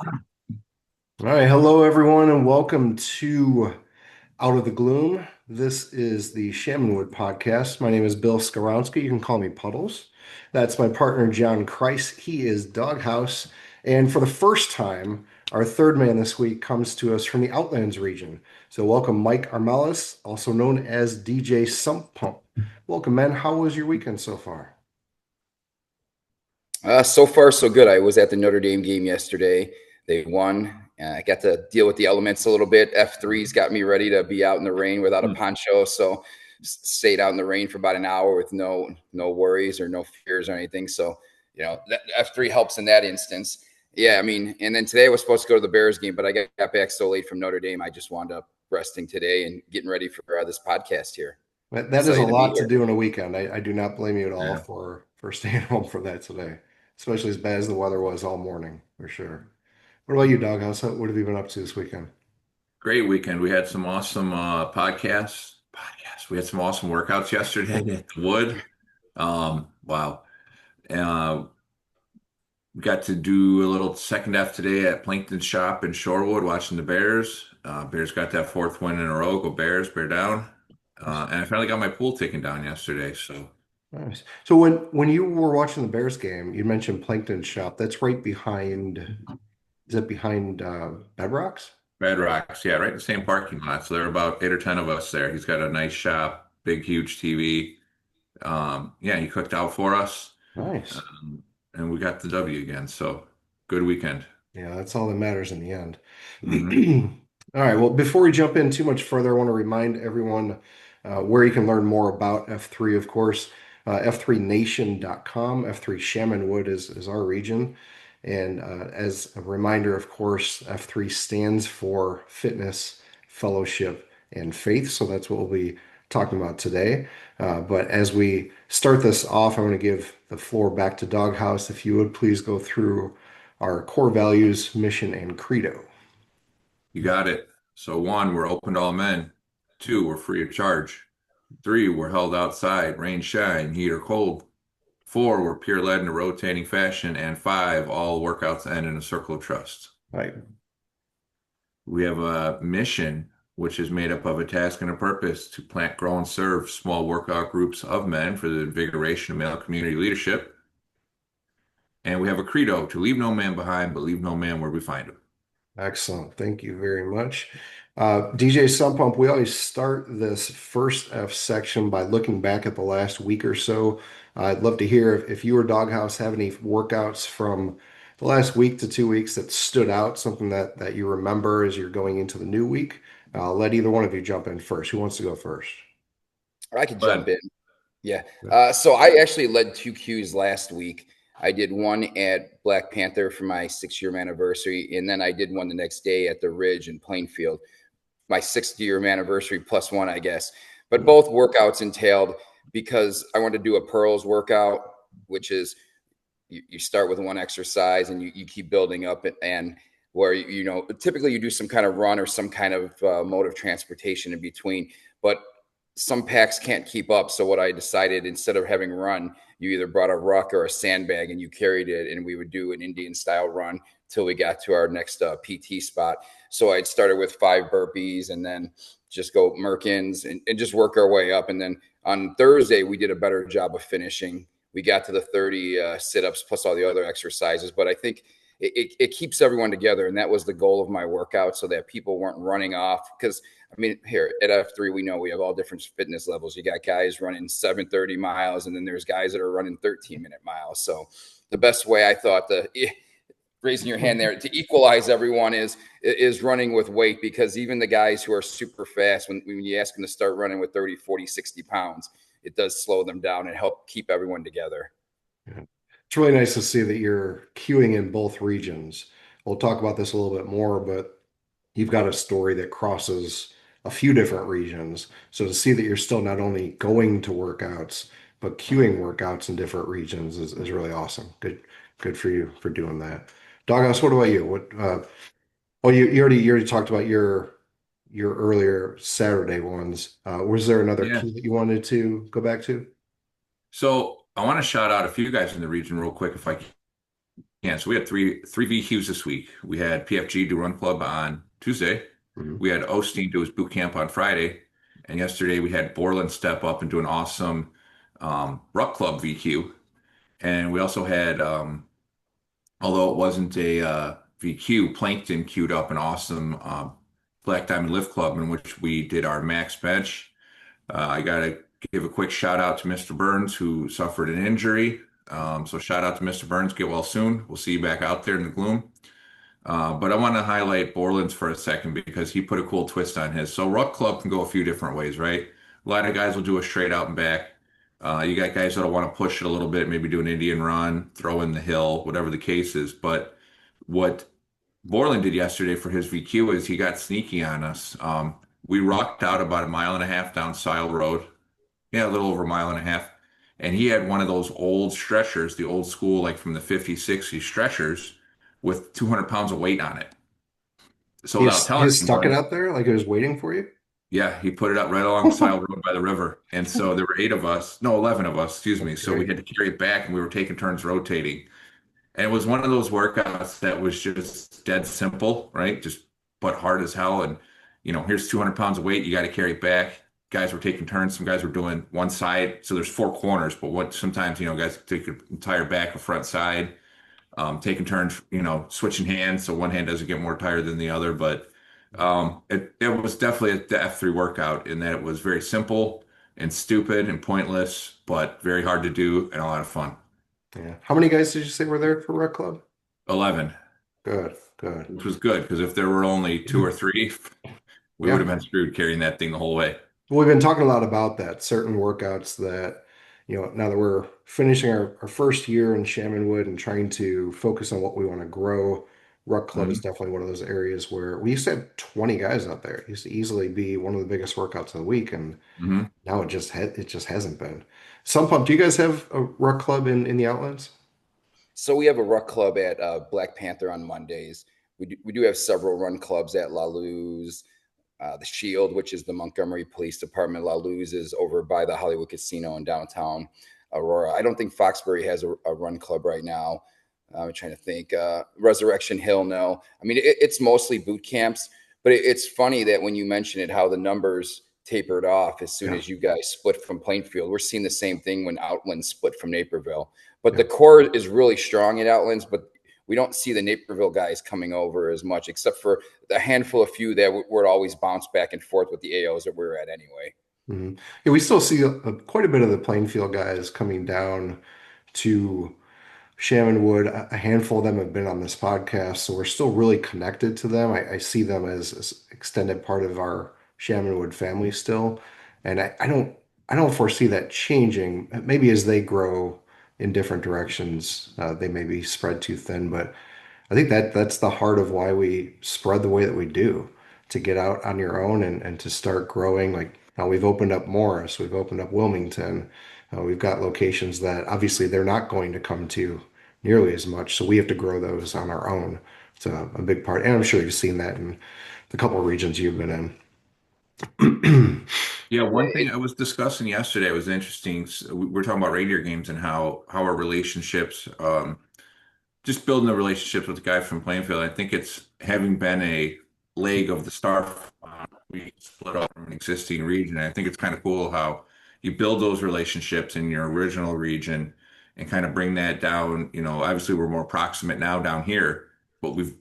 All right, hello everyone, and welcome to Out of the Gloom. This is the Shamanwood podcast. My name is Bill Skaronsky. You can call me Puddles. That's my partner, John Kreis. He is Doghouse. And for the first time, our third man this week comes to us from the Outlands region. So welcome, Mike Armelis, also known as DJ Sump Pump. Welcome, man. How was your weekend so far? So far, so good. I was at the Notre Dame game yesterday. They won. I got to deal with the elements a little bit. F3's got me ready to be out in the rain without a poncho. So stayed out in the rain for about an hour with no worries or no fears or anything. So, that F3 helps in that instance. Yeah, I mean, and then today I was supposed to go to the Bears game, but I got back so late from Notre Dame. I just wound up resting today and getting ready for this podcast here. That is a Excited to be lot to here. do in a weekend. I do not blame you at all Yeah, for staying home for that today, especially as bad as the weather was all morning, for sure. What about you, Doghouse? What have you been up to this weekend? great weekend. We had some awesome podcasts. We had some awesome workouts yesterday at the Wood. Wow. Uh, we got to do a little second half today at Plankton Shop in Shorewood watching the Bears. Bears got that fourth win in a row. Go Bears, bear down. And I finally got my pool taken down yesterday. So Nice. So when you were watching the Bears game, you mentioned Plankton Shop. That's right behind, is it behind Bedrocks? Red Rocks, yeah, right in the same parking lot. So there are about 8 or 10 of us there. He's got a nice shop, big, huge TV. Yeah, he cooked out for us. Nice. And we got the W again. So good weekend. Yeah, that's all that matters in the end. Hmm. All right. Well, before we jump in too much further, I want to remind everyone where you can learn more about F3, of course. F3nation.com. F3 Shamanwood is our region. And as a reminder, of course, F3 stands for Fitness, Fellowship, and Faith. So that's what we'll be talking about today. But as we start this off, I want to give the floor back to Doghouse. If you would please go through our core values, mission, and credo. You got it. So one, we're open to all men. Two, we're free of charge. Three, we're held outside, rain, shine, heat or cold. Four, we're peer led in a rotating fashion. And five, all workouts end in a circle of trust. Right. We have a mission, which is made up of a task and a purpose to plant, grow, and serve small workout groups of men for the invigoration of male community leadership. And we have a credo to leave no man behind, but leave no man where we find him. Excellent. Thank you very much. DJ Sump Pump, we always start this first F section by looking back at the last week or so. I'd love to hear if you or Doghouse have any workouts from the last week to 2 weeks that stood out, something that you remember as you're going into the new week. I'll let either one of you jump in first. Who wants to go first? I could jump But in. Yeah. So I actually led two Qs last week. I did one at Black Panther for my 6 year anniversary, and then I did one the next day at the Ridge in Plainfield, my 6th year anniversary plus one, I guess. But both workouts entailed because I wanted to do a pearls workout, which is you start with one exercise and you keep building up it, and where typically you do some kind of run or some kind of mode of transportation in between, but some packs can't keep up. So what I decided, instead of having run, you either brought a ruck or a sandbag and you carried it, and we would do an Indian style run till we got to our next PT spot. So I'd started with 5 burpees and then just go Merkins and just work our way up. And then on Thursday, we did a better job of finishing. We got to the 30 sit-ups plus all the other exercises, but I think it keeps everyone together, and that was the goal of my workout, so that people weren't running off. Because I mean, here at F3, we know we have all different fitness levels. You got guys running 7:30 miles, and then there's guys that are running 13-minute miles. So the best way I thought to raising your hand there to equalize everyone is running with weight, because even the guys who are super fast, when you ask them to start running with 30, 40, 60 pounds, it does slow them down and help keep everyone together. Yeah. It's really nice to see that you're queuing in both regions. We'll talk about this a little bit more, but you've got a story that crosses a few different regions. So to see that you're still not only going to workouts, but queuing workouts in different regions is really awesome. Good for you for doing that. Doghouse, what about you? Oh, you already talked about your earlier Saturday ones. Was there another yeah, key that you wanted to go back to? so I want to shout out a few guys in the region real quick if I can. Yeah, so we had three VQs this week. We had PFG do Run Club on Tuesday. Mhm. We had Osteen do his boot camp on Friday. And yesterday we had Borland step up and do an awesome Ruck Club VQ. And we also had, although it wasn't a VQ, Plankton queued up an awesome Black Diamond Lift Club in which we did our max bench. I got to give a quick shout out to Mr. Burns, who suffered an injury. So shout out to Mr. Burns. Get well soon. We'll see you back out there in the gloom. But I want to highlight Borland's for a second because he put a cool twist on his. So Ruck Club can go a few different ways, right? A lot of guys will do a straight out and back. You got guys that'll want to push it a little bit, maybe do an Indian run, throw in the hill, whatever the case is. But what Borland did yesterday for his VQ is he got sneaky on us. We rocked out about a mile and a half down Sile Road. Yeah, a little over a mile and a half. And he had one of those old stretchers, the old school, like from the 50s, 60s stretchers with 200 pounds of weight on it. So without He telling just stuck it anyone, out there like it was waiting for you. yeah, he put it up right along Sile Road by the river. And so there were 8 of us, no, 11 of us, excuse me. That's So we great. had to carry it back and we were taking turns rotating. And it was one of those workouts that was just dead simple, right? Just but hard as hell. And here's 200 pounds of weight. You got to carry it back. Guys were taking turns. Some guys were doing one side. So there's 4 corners, but what sometimes guys take an entire back or front side, taking turns, switching hands so one hand doesn't get more tired than the other. But it was definitely the F3 workout in that it was very simple and stupid and pointless, but very hard to do and a lot of fun. Yeah. How many guys did you say were there for Rec Club? 11. Good, good. Which was good because if there were only 2 or 3, we would Yeah. have been screwed carrying that thing the whole way. Well, we've been talking a lot about that, certain workouts that, now that we're finishing our first year in Shamanwood and trying to focus on what we want to grow, Ruck Club is Hmm. definitely one of those areas where we used to have 20 guys out there. It used to easily be one of the biggest workouts of the week, and Hmm. now it just hasn't been. Sump Pump, do you guys have a Ruck Club in the Outlands? So we have a ruck club at Black Panther on Mondays. We do have several run clubs at La Luz, the Shield, which is the Montgomery Police Department. La Luz is over by the Hollywood Casino in downtown Aurora. I don't think Foxbury has a run club right now. I'm trying to think. Resurrection Hill, no. I mean, it's mostly boot camps, but it's funny that when you mention it, how the numbers tapered off as soon Yeah, as you guys split from Plainfield. We're seeing the same thing when Outland split from Naperville. But yeah. the core is really strong in Outlands, but we don't see the Naperville guys coming over as much, except for a handful of few that would always bounce back and forth with the AOs that we're at anyway. Yeah, we still see quite a bit of the Plainfield guys coming down to Shaman Wood. A handful of them have been on this podcast, so we're still really connected to them. I see them as extended part of our Shaman Wood family still, and I don't foresee that changing. Maybe as they grow in different directions, they may be spread too thin, but I think that's the heart of why we spread the way that we do, to get out on your own and to start growing. Like now we've opened up Morris, we've opened up Wilmington, we've got locations that obviously they're not going to come to nearly as much, so we have to grow those on our own. It's a big part, and I'm sure you've seen that in the couple of regions you've been in. Yeah, Yeah, one thing I was discussing yesterday was interesting. We're talking about reindeer games and how our relationships, just building the relationships with the guy from Plainfield. I think it's having been a leg of the Star. We split off from an existing region. I think it's kind of cool how you build those relationships in your original region and kind of bring that down. Obviously we're more proximate now down here, but we've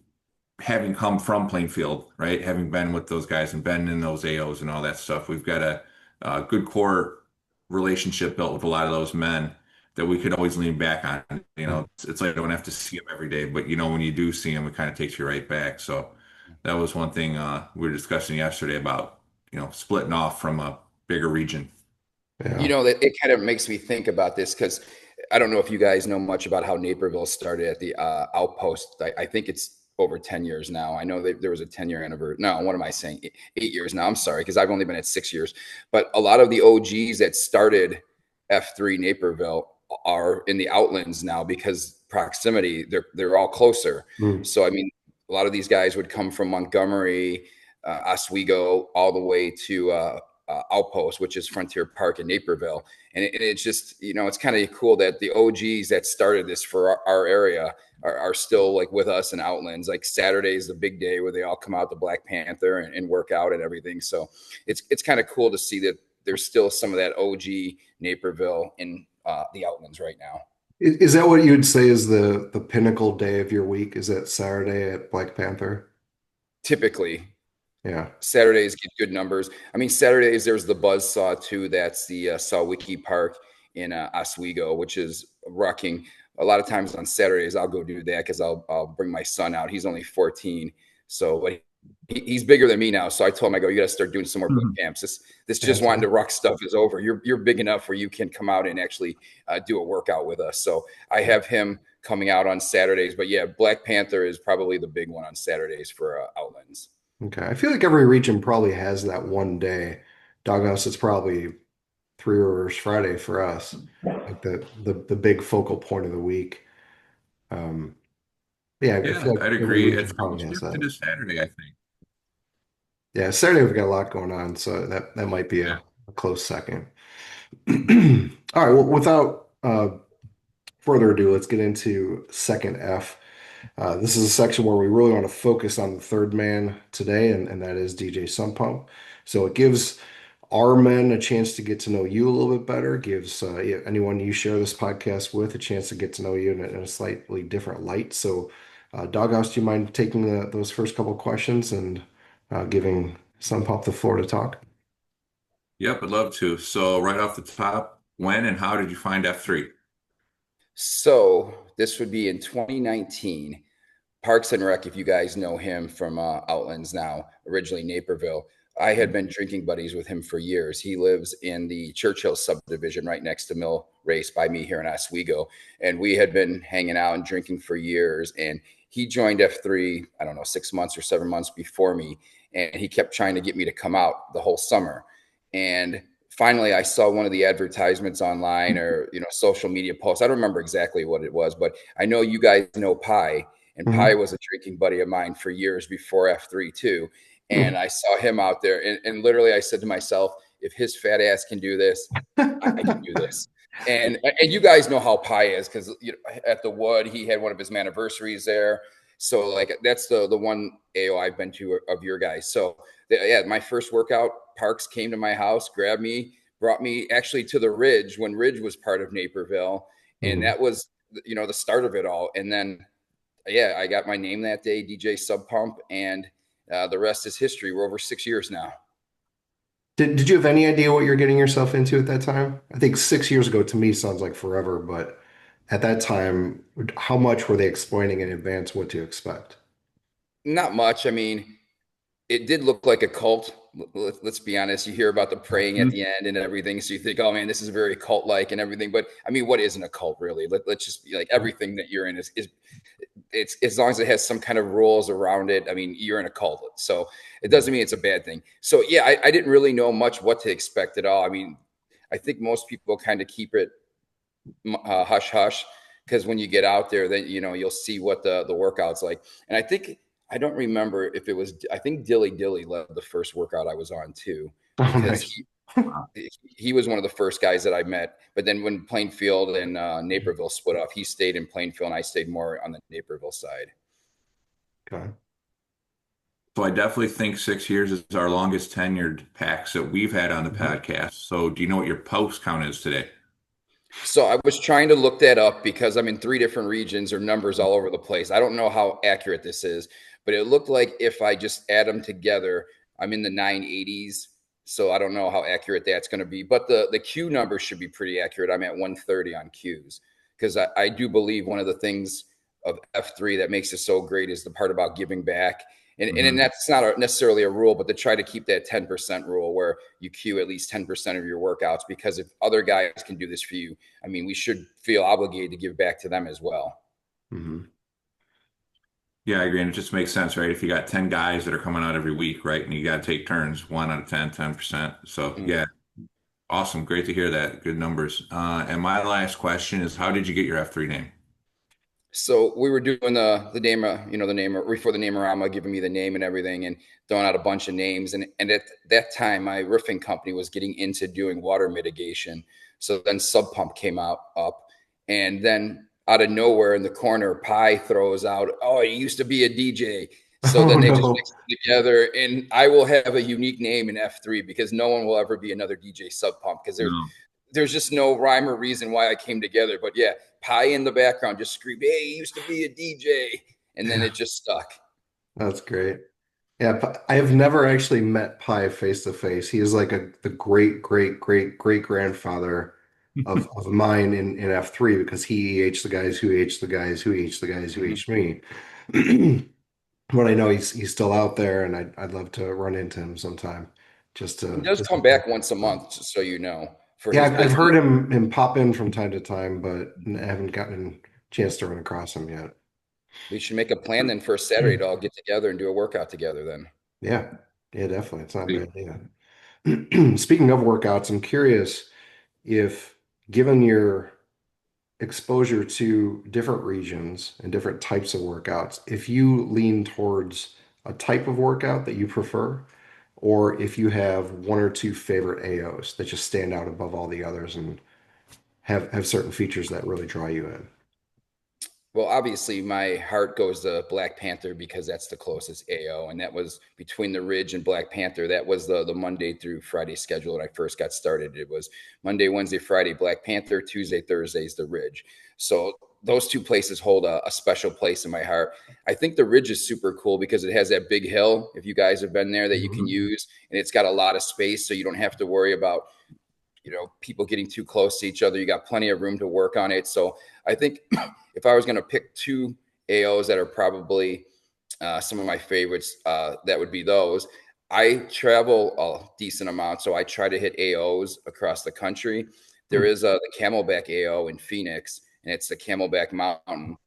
having come from Plainfield, right? Having been with those guys and been in those AOs and all that stuff, we've got a good core relationship built with a lot of those men that we could always lean back on. It's like I don't have to see them every day, but when you do see them, it kind of takes you right back. So that was one thing we were discussing yesterday about, splitting off from a bigger region. Yeah. That it kind of makes me think about this because I don't know if you guys know much about how Naperville started at the outpost. I think it's over 10 years now. I know that there was a 10-year anniversary. No, what am I saying? 8 years now. I'm sorry, because I've only been at 6 years. But a lot of the OGs that started F3 Naperville are in the outlands now because proximity, they're all closer. Mm. So, I mean, a lot of these guys would come from Montgomery, Oswego, all the way to outpost, which is Frontier Park in Naperville. And it's just, it's kind of cool that the OGs that started this for our area are still like with us in Outlands. Like Saturday is the big day where they all come out to Black Panther and work out and everything. So it's kind of cool to see that there's still some of that OG Naperville in the Outlands right now. Is that what you'd say is the pinnacle day of your week? Is that Saturday at Black Panther? Typically, Yeah. Saturdays get good numbers. I mean, Saturdays there's the Buzzsaw too. That's the Sawiki Park in Oswego, which is rocking. A lot of times on Saturdays I'll go do that because I'll bring my son out. He's only 14, so but he's bigger than me now. So I told him, I go, you got to start doing some more boot camps. This just wanting to rock stuff is over. You're big enough where you can come out and actually do a workout with us. So I have him coming out on Saturdays. But yeah, Black Panther is probably the big one on Saturdays for Outlands. Okay. I feel like every region probably has that one day. Doghouse is probably Three Rivers Friday for us, like the big focal point of the week. Um, yeah, I Yeah, feel like I'd every agree. region It's probably almost has shifted that. to Saturday, I think. Yeah, Saturday we've got a lot going on, so that might be Yeah. a close second. All right, well, without further ado, let's get into second F. This is a section where we really want to focus on the third man today, and that is DJ Sump Pump. So it gives our men a chance to get to know you a little bit better, gives yeah, anyone you share this podcast with a chance to get to know you in a slightly different light. So, Doghouse, do you mind taking those first couple questions and giving Sump Pump the floor to talk? Yep, I'd love to. So right off the top, when and how did you find F3? So this would be in 2019. Parks and Rec, if you guys know him from Outlands now, originally Naperville. I had been drinking buddies with him for years. He lives in the Churchill subdivision right next to Mill Race by me here in Oswego. And we had been hanging out and drinking for years. And he joined F3, I don't know, 6 months or 7 months before me. And he kept trying to get me to come out the whole summer. And finally, I saw one of the advertisements online or, social media posts. I don't remember exactly what it was, but I know you guys know Pi. And Pi Mhm. was a drinking buddy of mine for years before F3 too. And I saw him out there and literally I said to myself, if his fat ass can do this, I can do this. And you guys know how Pi is because at the Wood, he had one of his anniversaries there. So like that's the one AO I've been to of your guys. So yeah, my first workout, Parks came to my house, grabbed me, brought me actually to the Ridge when Ridge was part of Naperville. And Mhm. that was, the start of it all. And then yeah, I got my name that day, DJ Sub Pump, and the rest is history. We're over 6 years now. Did you have any idea what you're getting yourself into at that time? I think 6 years ago to me sounds like forever, but at that time, how much were they explaining in advance what to expect? Not much. I mean, it did look like a cult. Let's be honest. You hear about the praying at Mhm. the end and everything, so you think, "Oh man, this is very cult-like and everything." But I mean, what isn't a cult really? Let's just be like everything that you're in is it's as long as it has some kind of rules around it. I mean, you're in a cult, so it doesn't mean it's a bad thing. So yeah, I didn't really know much what to expect at all. I mean, I think most people kind of keep it hush hush because when you get out there, then you'll see what the workouts like. And I think I don't remember if it was. I think Dilly Dilly led the first workout I was on too Oh, because nice. he was one of the first guys that I met. But then when Plainfield and Naperville split off, he stayed in Plainfield and I stayed more on the Naperville side. Okay. So I definitely think 6 years is our longest tenured packs that we've had on the Mhm. podcast. So do you know what your post count is today? So I was trying to look that up because I'm in three different regions or numbers all over the place. I don't know how accurate this is, but it looked like if I just add them together, I'm in the 980s. So I don't know how accurate that's going to be, but the Q number should be pretty accurate. I'm at 130 on Qs because I do believe one of the things of F3 that makes it so great is the part about giving back. And Mhm. that's not necessarily a rule, but to try to keep that 10% rule where you queue at least 10% of your workouts, because if other guys can do this for you, I mean, we should feel obligated to give back to them as well. Mhm. Yeah, I agree. And it just makes sense, right? If you got 10 guys that are coming out every week, right? And you got to take turns, 1 out of 10, 10%. So Mm. yeah, awesome. Great to hear that. Good numbers. And my last question is, how did you get your F3 name? So we were doing the name, the name before the name-a-rama, giving me the name and everything, and throwing out a bunch of names. And at that time, my roofing company was getting into doing water mitigation. So then Sump Pump came out up, and then out of nowhere in the corner, Pi throws out, "Oh, he used to be a DJ." So Oh then they just no. mixed it together, and I will have a unique name in F3 because no one will ever be another DJ Sub Pump because No. there's just no rhyme or reason why I came together. But yeah, Pi in the background just screamed, "Hey, he used to be a DJ," and then Yeah, it just stuck. that's great. Yeah, I have never actually met Pi face to face. He is like the great, great, great, great grandfather of mine in F3 because he EH the guys who EH the guys who EH the guys who EH me. But I know he's still out there, and I'd love to run into him sometime. Just He to does just come to, back once a month, just so you know, for yeah, his I've business. heard him pop in from time to time, but I haven't gotten a chance to run across him yet. We should make a plan then for a Saturday to all get together and do a workout together then. Yeah, yeah, definitely. It's not a bad idea. Speaking of workouts, I'm curious if, given your exposure to different regions and different types of workouts, if you lean towards a type of workout that you prefer, or if you have one or two favorite AOs that just stand out above all the others and have certain features that really draw you in. Well, obviously, my heart goes to Black Panther because that's the closest AO, and that was between the Ridge and Black Panther. That was the Monday through Friday schedule when I first got started. It was Monday, Wednesday, Friday, Black Panther, Tuesday, Thursdays, the Ridge. So those two places hold a special place in my heart. I think the Ridge is super cool because it has that big hill, if you guys have been there, that you can Mhm. use, and it's got a lot of space, so you don't have to worry about people getting too close to each other. You got plenty of room to work on it. So I think if I was going to pick two AOs that are probably some of my favorites, that would be those. I travel a decent amount, so I try to hit AOs across the country. There Hmm. is the Camelback AO in Phoenix, and it's the Camelback Mountain.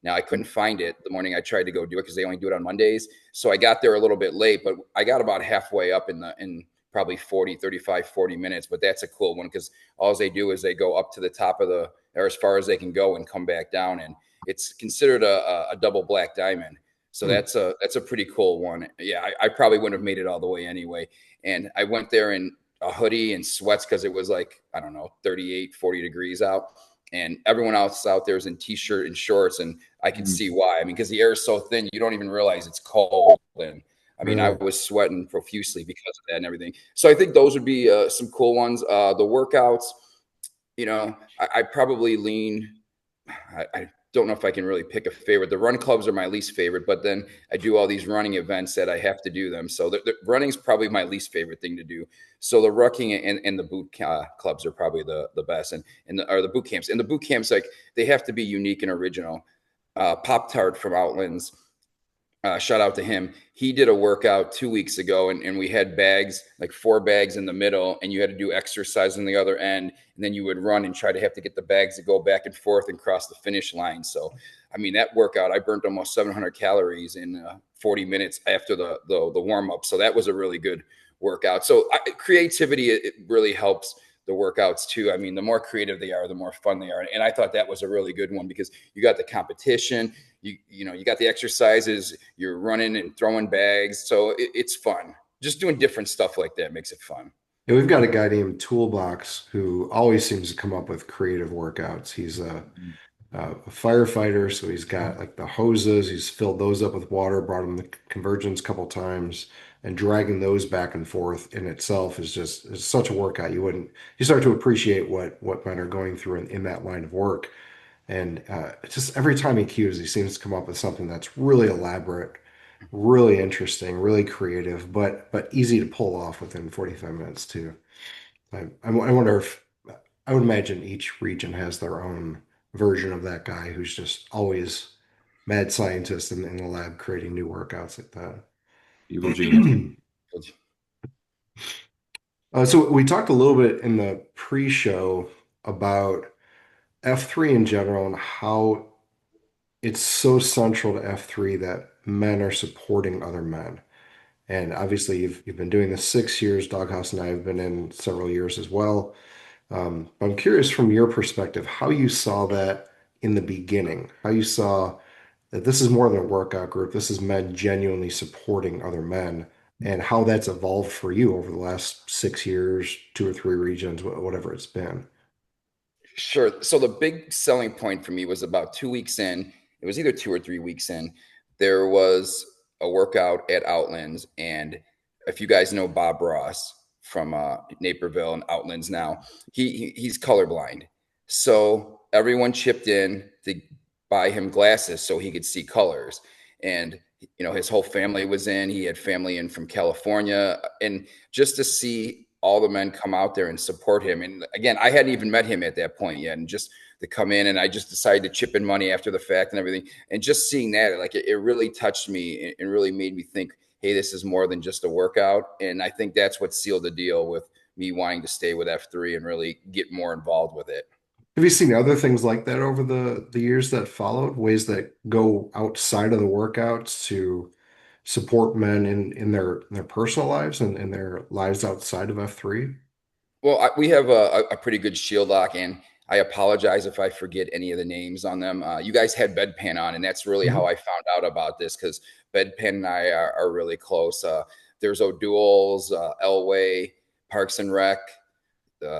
Now I couldn't find it the morning I tried to go do it because they only do it on Mondays. So I got there a little bit late, but I got about halfway up in probably 40, 35, 40 minutes. But that's a cool one because all they do is they go up to the top of the, or as far as they can go and come back down. And it's considered a double black diamond. So Hmm. that's a pretty cool one. Yeah, I probably wouldn't have made it all the way anyway. And I went there in a hoodie and sweats because it was like, I don't know, 38, 40 degrees out. And everyone else out there is in t-shirt and shorts. And I could Mhm. see why. I mean, because the air is so thin, you don't even realize it's cold. And I mean, I Really? was sweating profusely because of that and everything. So I think those would be some cool ones. The workouts, I probably lean. I don't know if I can really pick a favorite. The run clubs are my least favorite, but then I do all these running events that I have to do them. So the running is probably my least favorite thing to do. So the rucking and the boot clubs are probably the best, or the boot camps. And the boot camps, like, they have to be unique and original. Pop Tart from Outlands, shout out to him. He did a workout 2 weeks ago, and we had bags, like 4 bags in the middle, and you had to do exercise on the other end, and then you would run and try to have to get the bags to go back and forth and cross the finish line. So, I mean, that workout, I burnt almost 700 calories in 40 minutes after the warm up. So that was a really good workout. So creativity, it really helps the workouts too. I mean, the more creative they are, the more fun they are. And I thought that was a really good one because you got the competition, you got the exercises, you're running and throwing bags, so it's fun. Just doing different stuff like that makes it fun. Yeah, we've got a guy named Toolbox who always seems to come up with creative workouts. He's a firefighter, so he's got like the hoses. He's filled those up with water, brought them to convergence a couple times, and dragging those back and forth in itself is just it's such a workout. You start to appreciate what men are going through in that line of work. And it's just every time he cues, he seems to come up with something that's really elaborate, really interesting, really creative, but easy to pull off within 45 minutes too. I wonder if I would imagine each region has their own version of that guy who's just always mad scientist in the lab creating new workouts like Evil genius. that. So we talked a little bit in the pre-show about F3 in general and how it's so central to F3 that men are supporting other men. And obviously, you've been doing this 6 years. Doghouse and I have been in several years as well. I'm curious from your perspective how you saw that in the beginning, how you saw that this is more than a workout group. This is men genuinely supporting other men, and how that's evolved for you over the last 6 years, two or three regions, whatever it's been. Sure. So the big selling point for me was about 2 weeks in. It was either 2 or 3 weeks in. There was a workout at Outlands, and if you guys know Bob Ross from Naperville and Outlands now, he's colorblind. So everyone chipped in to buy him glasses so he could see colors. And his whole family was in. He had family in from California, and just to see all the men come out there and support him. And again, I hadn't even met him at that point yet. And just to come in, and I just decided to chip in money after the fact and everything. And just seeing that, like it really touched me and really made me think, hey, this is more than just a workout. And I think that's what sealed the deal with me wanting to stay with F3 and really get more involved with it. Have you seen other things like that over the years that followed? Ways that go outside of the workouts to support men in their personal lives and in their lives outside of F3? Well, we have a pretty good shield lock, and I apologize if I forget any of the names on them. You guys had Bedpan on, and that's really how Mhm. I found out about this because Bedpan and I are really close. There's O'Doul's, Elway, Parks and Rec,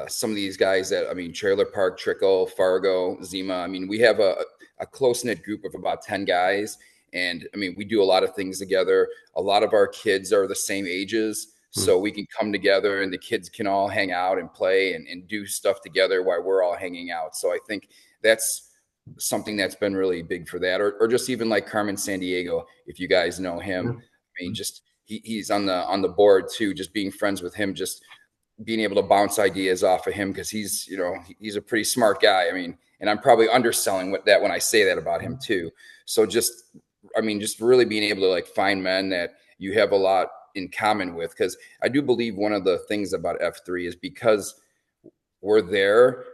some of these guys that, I mean, Trailer Park, Trickle, Fargo, Zima. I mean, we have a close knit group of about 10 guys. And I mean, we do a lot of things together. A lot of our kids are the same ages. So we can come together and the kids can all hang out and play and do stuff together while we're all hanging out. So I think that's something that's been really big for that. Or just even like Carmen San Diego, if you guys know him. Mhm. I mean, just he's on the board too, just being friends with him, just being able to bounce ideas off of him because he's a pretty smart guy. I mean, and I'm probably underselling that when I say that about him too. So just really being able to like find men that you have a lot in common with, because I do believe one of the things about F3 is because we're there,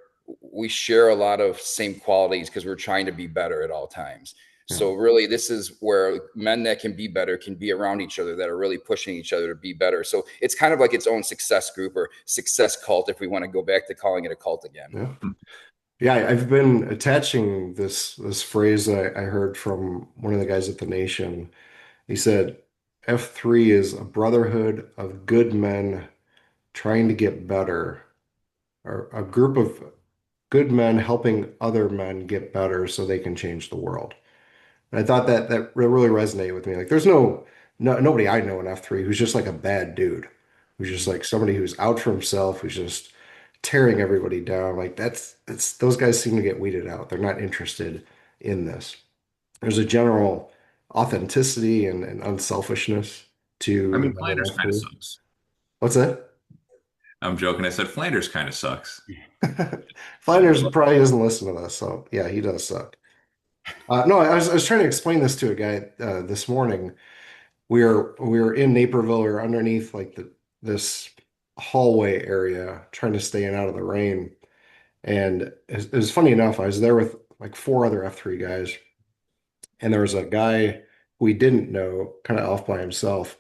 we share a lot of same qualities because we're trying to be better at all times. Yeah. So really, this is where men that can be better can be around each other, that are really pushing each other to be better. So it's kind of like its own success group or success cult, if we want to go back to calling it a cult again. Yeah. Yeah, I've been attaching this phrase I heard from one of the guys at the Nation. He said, F3 is a brotherhood of good men trying to get better, or a group of good men helping other men get better so they can change the world. And I thought that really resonated with me. Like, there's nobody I know in F3 who's just like a bad dude, who's just like somebody who's out for himself, who's just tearing everybody down. Like that's those guys seem to get weeded out. They're not interested in this. There's a general authenticity and unselfishness I to the mean, men in Flanders kind of F3. sucks. What's that? I'm joking. I said Flanders kind of sucks. Flanders probably doesn't listen to this, so yeah, he does suck. No, I was trying to explain this to a guy this morning. We were in Naperville or underneath like this hallway area, trying to stay in out of the rain. And it was funny enough, I was there with like four other F3 guys, and there was a guy we didn't know, kind of off by himself,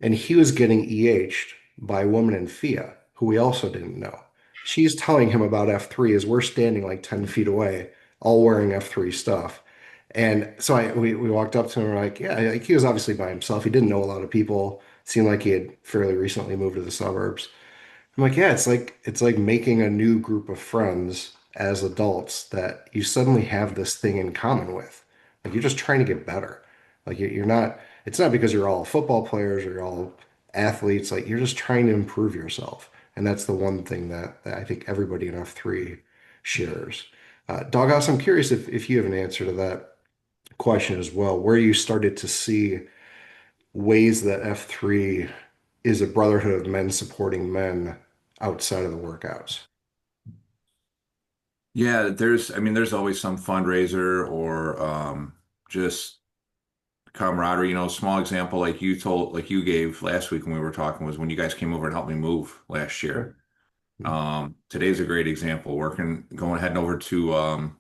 and he was getting EH'd by a woman in FIA who we also didn't know. She's telling him about F3 as we're standing like 10 feet away, all wearing F3 stuff. And so we walked up to him and we're like, yeah, like he was obviously by himself. He didn't know a lot of people. Seemed like he had fairly recently moved to the suburbs. I'm like, yeah, it's like making a new group of friends as adults that you suddenly have this thing in common with. Like you're just trying to get better. Like you're not, it's not because you're all football players or you're all athletes. Like you're just trying to improve yourself. And that's the one thing that I think everybody in F3 shares. Doghouse, I'm curious if you have an answer to that question as well, where you started to see ways that F3 is a brotherhood of men supporting men outside of the workouts. Yeah, I mean, there's always some fundraiser or just camaraderie. Small example like you gave last week when we were talking was when you guys came over and helped me move last Sure. year. Today's a great example. Heading over to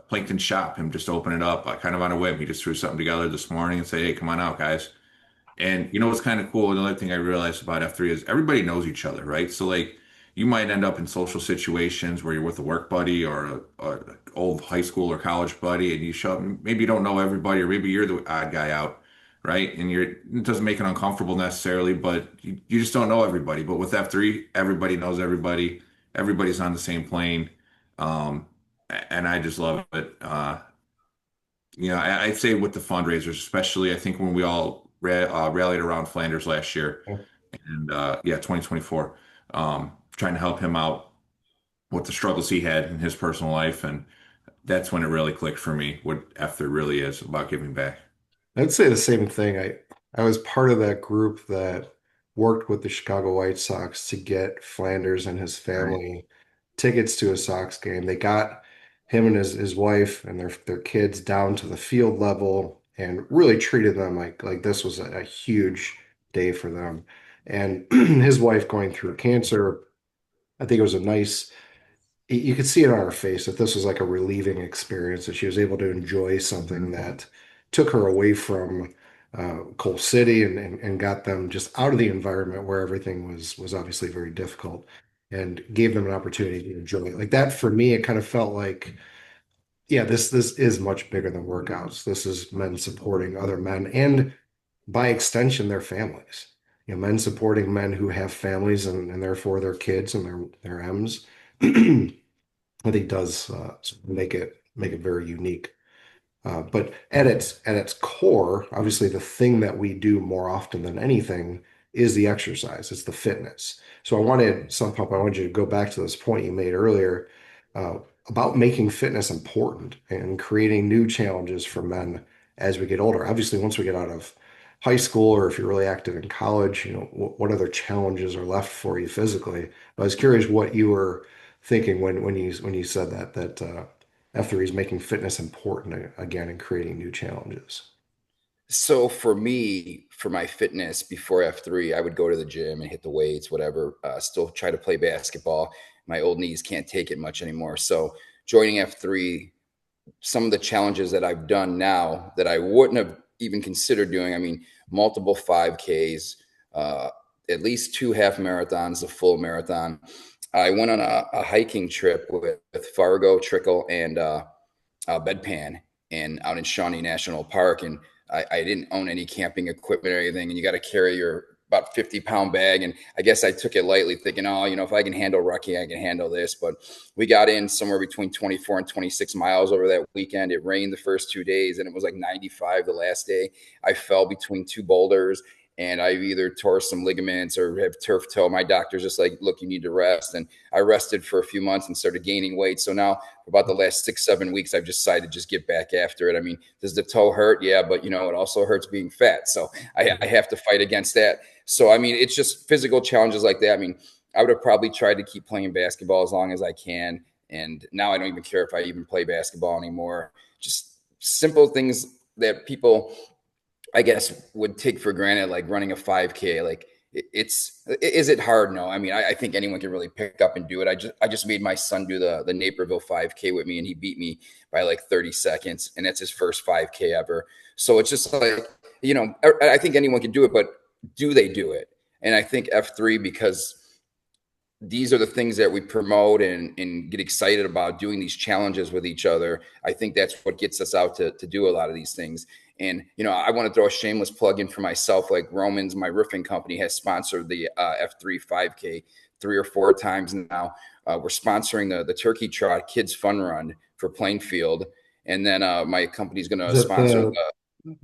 Plankton shop, him just open it up, kind of on a whim. He just threw something together this morning and say, "Hey, come on out, guys." And what's kind of cool? Another thing I realized about F3 is everybody knows each other, right? So like you might end up in social situations where you're with a work buddy or a old high school or college buddy, and you show up, and maybe you don't know everybody, or maybe you're the odd guy out, right? And it doesn't make it uncomfortable necessarily, but you just don't know everybody. But with F3, everybody knows everybody. Everybody's on the same plane. Um, and I just love it. I'd say with the fundraisers, especially, I think when we all rallied around Flanders last year, and 2024, trying to help him out with the struggles he had in his personal life, and that's when it really clicked for me what F3 really is about giving back. I'd say the same thing. I was part of that group that worked with the Chicago White Sox to get Flanders and his Right. family tickets to a Sox game. They got him and his wife and their kids down to the field level and really treated them like this was a huge day for them. And his wife going through cancer, I think it was a nice you could see it on her face that this was like a relieving experience, that she was able to enjoy something Mhm. that took her away from Coal City and got them just out of the environment where everything was obviously very difficult and gave them an opportunity to enjoy it. Like that for me, it kind of felt like, yeah, this is much bigger than workouts. This is men supporting other men and by extension their families. You know, men supporting men who have families and therefore their kids and their M's. I think does make it very unique. But at its core, obviously, the thing that we do more often than anything is the exercise. It's the fitness. So I wanted you to go back to this point you made earlier uh, about making fitness important and creating new challenges for men as we get older. Obviously, once we get out of high school, or if you're really active in college, what other challenges are left for you physically? I was curious what you were thinking when you said that F3 is making fitness important again and creating new challenges. So for me, for my fitness before F3, I would go to the gym and hit the weights, whatever. Still try to play basketball. My old knees can't take it much anymore. So joining F3, some of the challenges that I've done now that I wouldn't have even considered doing. I mean, multiple 5Ks, uh, at least two half marathons, a full marathon. I went on a hiking trip with Fargo, Trickle, and Bedpan, and out in Shawnee National Park. And I didn't own any camping equipment or anything. And you got to carry your about 50-pound bag. And I guess I took it lightly, thinking, oh, if I can handle Rocky, I can handle this. But we got in somewhere between 24 and 26 miles over that weekend. It rained the first 2 days, and it was like 95 the last day. I fell between two boulders, and I've either tore some ligaments or have turf toe. My doctor's just like, look, you need to rest. And I rested for a few months and started gaining weight. So now for about the last 6, 7 weeks, I've decided to just get back after it. I mean, does the toe hurt? Yeah, but it also hurts being fat. So I have to fight against that. So, I mean, it's just physical challenges like that. I mean, I would have probably tried to keep playing basketball as long as I can. And now I don't even care if I even play basketball anymore. Just simple things that people, I guess, would take for granted, like running a 5K. Like, is it hard? No. I mean, I think anyone can really pick up and do it. I just made my son do the Naperville 5K with me, and he beat me by like 30 seconds, and that's his first 5K ever. So it's just like, I think anyone can do it, but do they do it? And I think F3, because these are the things that we promote and get excited about, doing these challenges with each other. I think that's what gets us out to do a lot of these things. And, I want to throw a shameless plug in for myself. Like Romans, my roofing company, has sponsored the F3 5K 3 or 4 times now. We're sponsoring the Turkey Trot Kids Fun Run for Plainfield. And then my company's going Is to that sponsor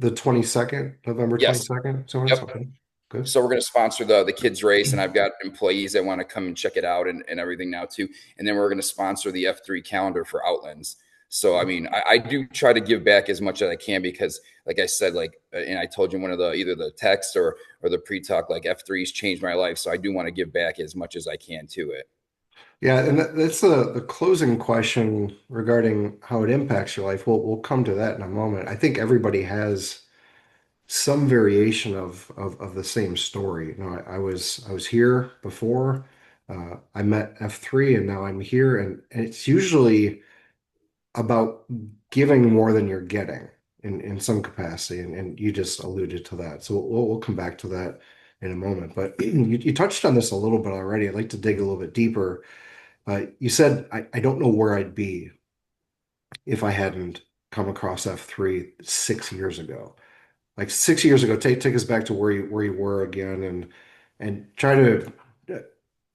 the 22nd, November yes. 22nd? So it's Yep. okay. Good. So we're going to sponsor the kids race, and I've got employees that want to come and check it out and everything now too. And then we're going to sponsor the F3 calendar for Outlands. So I mean, I do try to give back as much as I can, because, like I said, and I told you one of the either the text or the pre-talk, like F3's changed my life. So I do want to give back as much as I can to it. Yeah, and that's the closing question regarding how it impacts your life. We'll come to that in a moment. I think everybody has some variation of the same story. I was here before. I met F3 and now I'm here, and it's usually about giving more than you're getting in some capacity, and you just alluded to that. So we'll come back to that in a moment. But you touched on this a little bit already. I'd like to dig a little bit deeper. You said, I don't know where I'd be if I hadn't come across F3 6 years ago. Like 6 years ago, take us back to where you were again, and try to,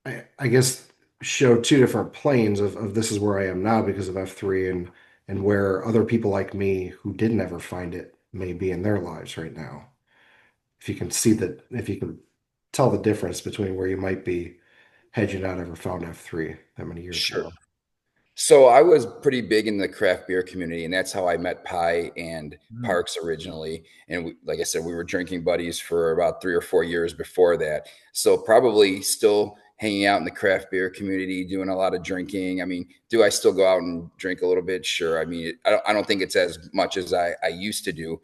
I guess, show two different planes of this is where I am now because of F3, and where other people like me who didn't ever find it may be in their lives right now. If you can see that, if you can tell the difference between where you might be had you not ever found F3 that many years Sure. ago. So I was pretty big in the craft beer community, and that's how I met Pi and Mm. Parks originally. And we, like I said, we were drinking buddies for about 3 or 4 years before that. So probably still hanging out in the craft beer community, doing a lot of drinking. I mean, do I still go out and drink a little bit? Sure. I mean, I don't think it's as much as I used to do.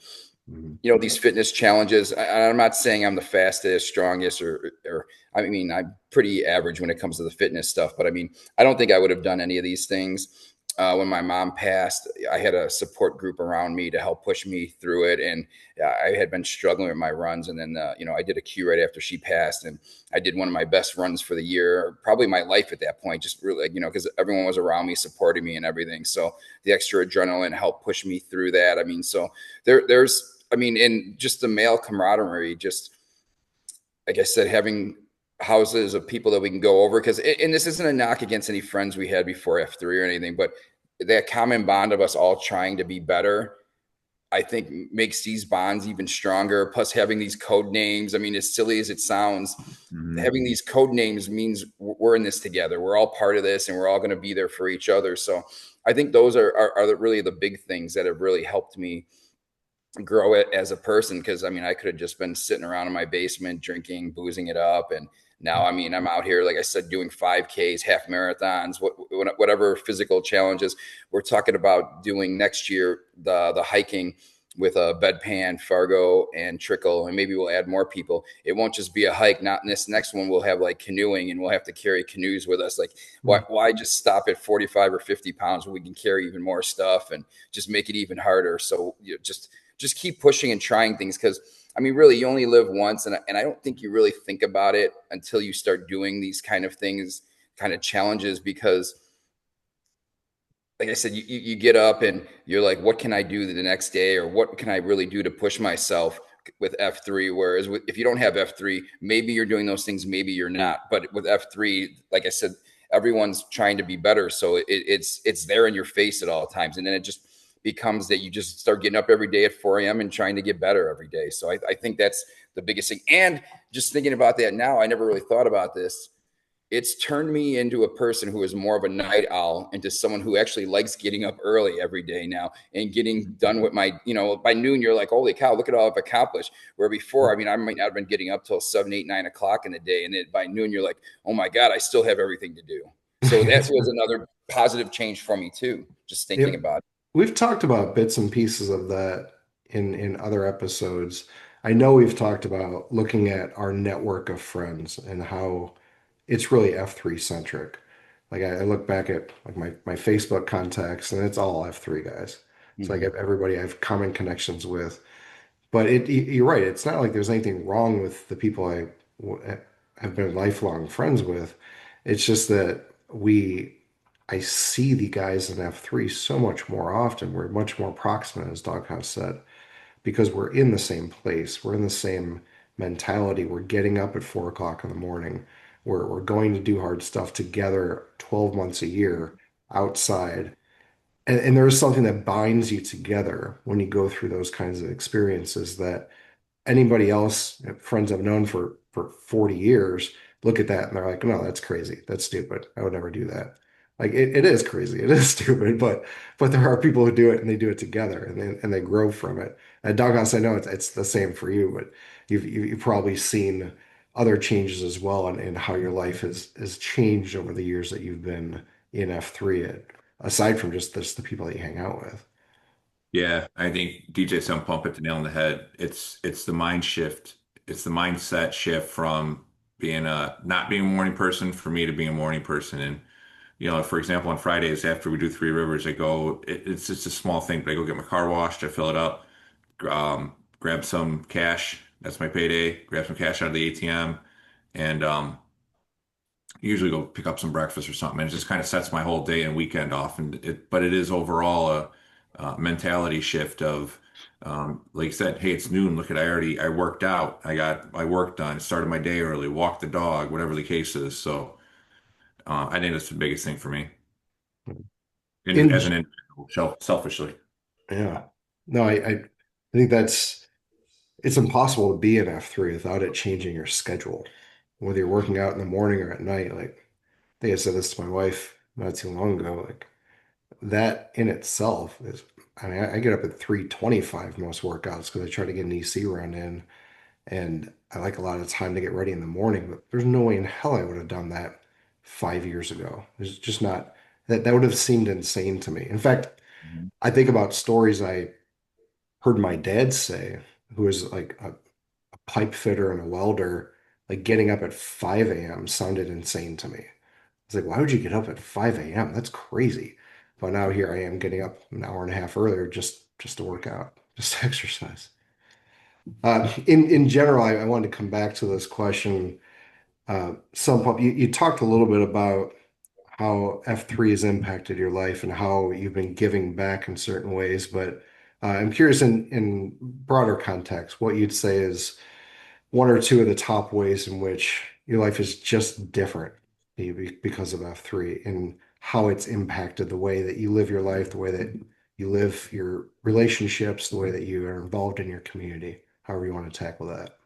Mhm. These fitness challenges. I'm not saying I'm the fastest, strongest, or I mean, I'm pretty average when it comes to the fitness stuff. But I mean, I don't think I would have done any of these things. When my mom passed, I had a support group around me to help push me through it, and I had been struggling with my runs. And then, I did a Q right after she passed, and I did one of my best runs for the year, probably my life at that point. Just really, because everyone was around me, supporting me, and everything. So the extra adrenaline helped push me through that. I mean, so there's I mean, and just the male camaraderie, just like I said, having houses of people that we can go over. Because, and this isn't a knock against any friends we had before F3 or anything, but that common bond of us all trying to be better, I think makes these bonds even stronger. Plus, having these code names. I mean, as silly as it sounds, Mhm. having these code names means we're in this together. We're all part of this, and we're all going to be there for each other. So, I think those are really the big things that have really helped me grow it as a person. Because I mean, I could have just been sitting around in my basement drinking, boozing it up, and now I mean, I'm out here, like I said, doing 5Ks, half marathons, whatever physical challenges. We're talking about doing next year the hiking with a bedpan, Fargo, and Trickle, and maybe we'll add more people. It won't just be a hike. Not in this next one. We'll have like canoeing, and we'll have to carry canoes with us. Like, why just stop at 45 or 50 pounds when we can carry even more stuff and just make it even harder? So just keep pushing and trying things, because I mean, really, you only live once, and I don't think you really think about it until you start doing these kind of things, kind of challenges. Because, like I said, you get up and you're like, what can I do the next day, or what can I really do to push myself with F3? Whereas if you don't have F3, maybe you're doing those things, maybe you're not. But with F3, like I said, everyone's trying to be better, so it's there in your face at all times, and then it just becomes that you just start getting up every day at 4 a.m. and trying to get better every day. So I think that's the biggest thing. And just thinking about that now, I never really thought about this. It's turned me into a person who is more of a night owl, into someone who actually likes getting up early every day now and getting done with my, by noon, you're like, holy cow, look at all I've accomplished. Where before, I mean, I might not have been getting up till 7, 8, 9 o'clock in the day. And then by noon, you're like, oh my God, I still have everything to do. So that was another positive change for me too, just thinking Yep. about it. We've talked about bits and pieces of that in other episodes. I know we've talked about looking at our network of friends and how it's really F3 centric. Like I look back at like my Facebook contacts, and it's all F3 guys. It's like Mhm. everybody I have common connections with. But you're right. It's not like there's anything wrong with the people have been lifelong friends with. It's just that I see the guys in F3 so much more often. We're much more proximate, as Doghouse said, because we're in the same place. We're in the same mentality. We're getting up at 4 o'clock in the morning. We're going to do hard stuff together 12 months a year outside. And there is something that binds you together when you go through those kinds of experiences that anybody else, friends I've known for 40 years, look at that and they're like, no, that's crazy. That's stupid. I would never do that. Like it is crazy. It is stupid, but there are people who do it and they do it together and they grow from it. At Doghouse, I know it's the same for you, but you've probably seen other changes as well in how your life has changed over the years that you've been in F3, aside from just the people that you hang out with. Yeah, I think DJ Sump Pump hit the nail on the head. It's the mind shift. It's the mindset shift from being a not being a morning person for me to being a morning person. And for example, on Fridays after we do Three Rivers, I go. It's just a small thing, but I go get my car washed. I fill it up, grab some cash, That's my payday. Grab some cash out of the ATM, and usually go pick up some breakfast or something. And it just kind of sets my whole day and weekend off. But it is overall a mentality shift of, like you said, hey, it's noon. Look at I worked out. I got my work done. Started my day early. Walked the dog. Whatever the case is. So I think that's the biggest thing for me, and In as an individual, selfishly. yeah, no, I think it's impossible to be in F3 without it changing your schedule, whether you're working out in the morning or at night. Like I think I said this to my wife not too long ago. Like that in itself is, I mean, I get up at 3:25 most workouts because I try to get an EC run in, and I like a lot of time to get ready in the morning. But there's no way in hell I would have done that 5 years ago. There's just not that would have seemed insane to me. In fact, Mhm. I think about stories I heard my dad say, who is like a pipe fitter and a welder, like getting up at 5 a.m. sounded insane to me. It's like, why would you get up at 5 a.m.? That's crazy. But now here I am getting up an hour and a half earlier just to work out, just to exercise. In general, I wanted to come back to this question. Sump Up, you talked a little bit about how F3 has impacted your life and how you've been giving back in certain ways, but I'm curious in broader context, what you'd say is one or two of the top ways in which your life is just different because of F3 and how it's impacted the way that you live your life, the way that you live your relationships, the way that you are involved in your community, however you want to tackle that.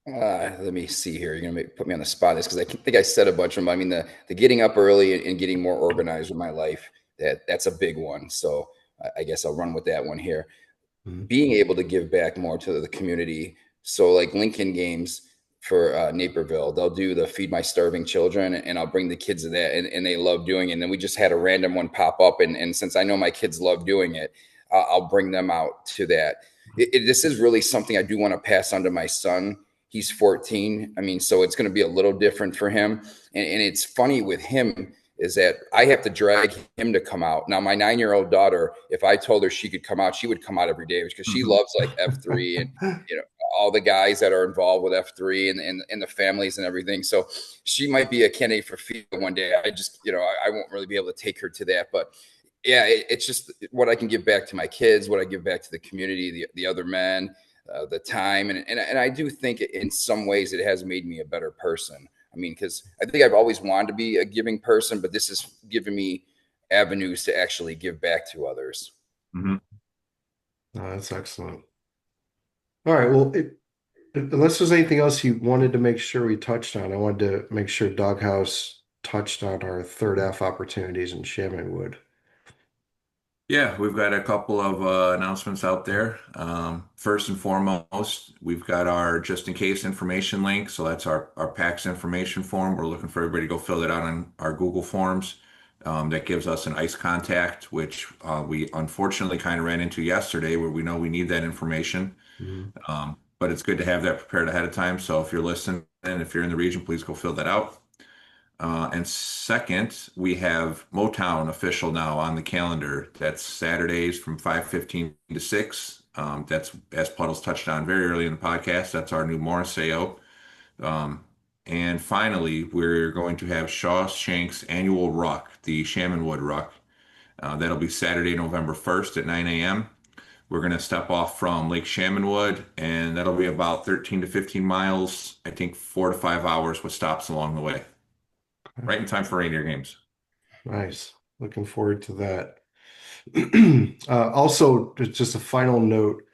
Let me see here. You're gonna put me on the spot on this because think I said a bunch of them. I mean, the getting up early and getting more organized with my life, that's a big one. So I guess I'll run with that one here. Mhm. Being able to give back more to the community. So like Lincoln Games for Naperville, they'll do the Feed My Starving Children, and I'll bring the kids to that, and they love doing it. And then we just had a random one pop up, and since I know my kids love doing it, I'll bring them out to that. This is really something I do want to pass on to my son. He's 14. I mean, so it's going to be a little different for him. And it's funny with him is that I have to drag him to come out. Now, my 9-year-old daughter, if I told her she could come out, she would come out every day because she Mhm. loves like F3 and you know all the guys that are involved with F3 and the families and everything. So she might be a candidate for FIA one day. I just I won't really be able to take her to that, but yeah, it's just what I can give back to my kids, what I give back to the community, the other men, the time, and I do think in some ways it has made me a better person. I mean, because I think I've always wanted to be a giving person, but this has given me avenues to actually give back to others. Mhm. Oh, that's excellent. All right. Well, unless there's anything else you wanted to make sure we touched on, I wanted to make sure Doghouse touched on our third F opportunities in Shaman Wood. Yeah, we've got a couple of announcements out there. First and foremost, we've got our just in case information link. So that's our PAX information form. We're looking for everybody to go fill it out on our Google Forms. That gives us an ICE contact, which we unfortunately kind of ran into yesterday, where we know we need that information. Mhm. But it's good to have that prepared ahead of time. So if you're listening and if you're in the region, please go fill that out. And second, we have Motown official now on the calendar. That's Saturdays from 5:15 to 6. That's as Puddles touched on very early in the podcast. That's our new Morriseo. Um, and finally, we're going to have Shawshank's annual ruck, the Shamanwood ruck. That'll be Saturday, November 1st at 9 a.m. We're going to step off from Lake Shamanwood, and that'll be about 13 to 15 miles. I think 4 to 5 hours with stops along the way. Right in time for reindeer games. Nice. Looking forward to that. Also, just a final note,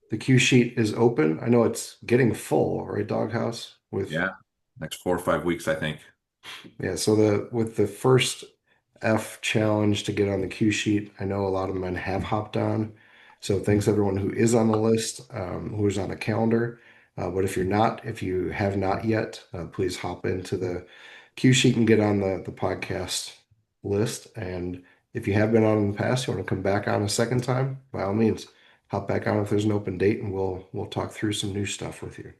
the Q sheet is open. I know it's getting full, right, Doghouse? With Yeah, next 4 or 5 weeks, I think. yeah, so with the first F challenge to get on the Q sheet, I know a lot of men have hopped on. So thanks everyone who is on the list, who is on the calendar. But if you have not yet, please hop into the Q sheet and get on the podcast list. And if you have been on in the past, you want to come back on a second time, by all means, hop back on if there's an open date, and we'll talk through some new stuff with you.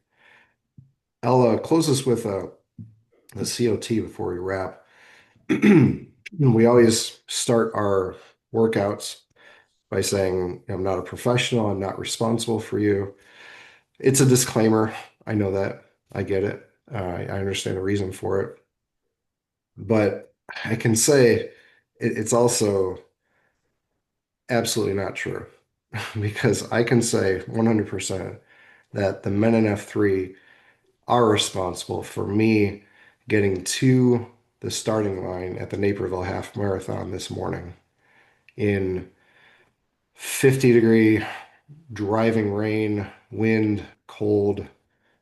I'll close this with the COT before we wrap. We always start our workouts by saying, I'm not a professional, I'm not responsible for you. It's a disclaimer. I know that. I get it. I understand the reason for it. But I can say it's also absolutely not true because I can say 100% that the men in F3 are responsible for me getting to the starting line at the Naperville Half Marathon this morning in 50-degree driving rain, wind, cold,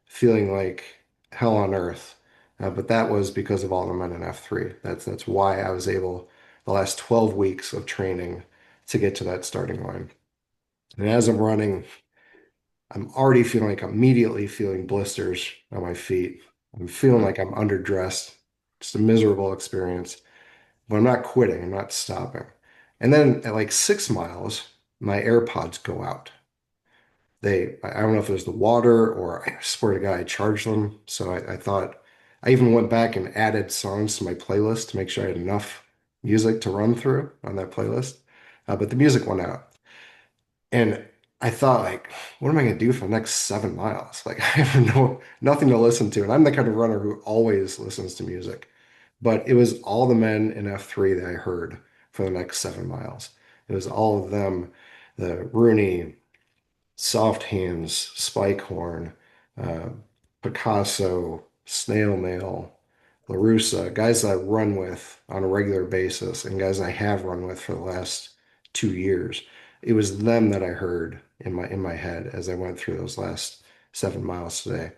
feeling like hell on earth. But that was because of all the men in F3. That's why I was able the last 12 weeks of training to get to that starting line. And as I'm running, I'm already feeling like immediately feeling blisters on my feet. I'm feeling like I'm underdressed. Just a miserable experience. But I'm not quitting. I'm not stopping. And then at like 6 miles, my AirPods go out. I don't know if it was the water or I swear to God, I charged them. So I thought, I even went back and added songs to my playlist to make sure I had enough music to run through on that playlist. But the music went out. And I thought, like, what am I going to do for the next 7 miles? Like, I have nothing to listen to. And I'm the kind of runner who always listens to music. But it was all the men in F3 that I heard for the next 7 miles. It was all of them, the Rooney, Soft Hands, Spike Horn, uh, Picasso, Snail Mail, LaRussa, guys that I run with on a regular basis and guys I have run with for the last 2 years. It was them that I heard in my head as I went through those last 7 miles today.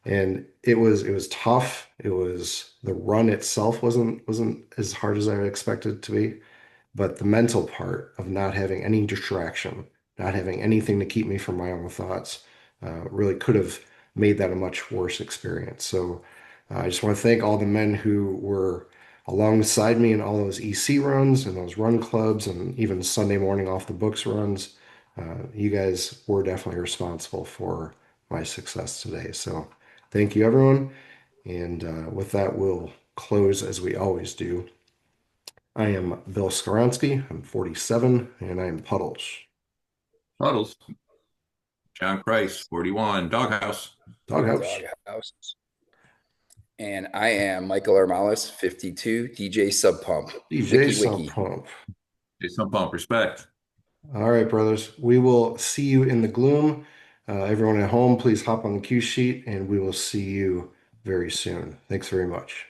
And it was tough. It was the run itself wasn't as hard as I expected it to be. But the mental part of not having any distraction, not having anything to keep me from my own thoughts, really could have made that a much worse experience. So I just want to thank all the men who were alongside me in all those EC runs and those run clubs and even Sunday morning off the books runs. You guys were definitely responsible for my success today. So thank you, everyone. And with that, we'll close as we always do. I am Bill Skoronsky. I'm 47 and I am Puddles. Puddles. John Christ, 41. Doghouse. Doghouse. Doghouse. And I am Michael Armalis, 52, DJ Sump Pump. DJ Wiki Sump Wiki. Pump. DJ Sump Pump. Respect. All right, brothers. We will see you in the gloom. Everyone at home, please hop on the cue sheet and we will see you very soon. Thanks very much.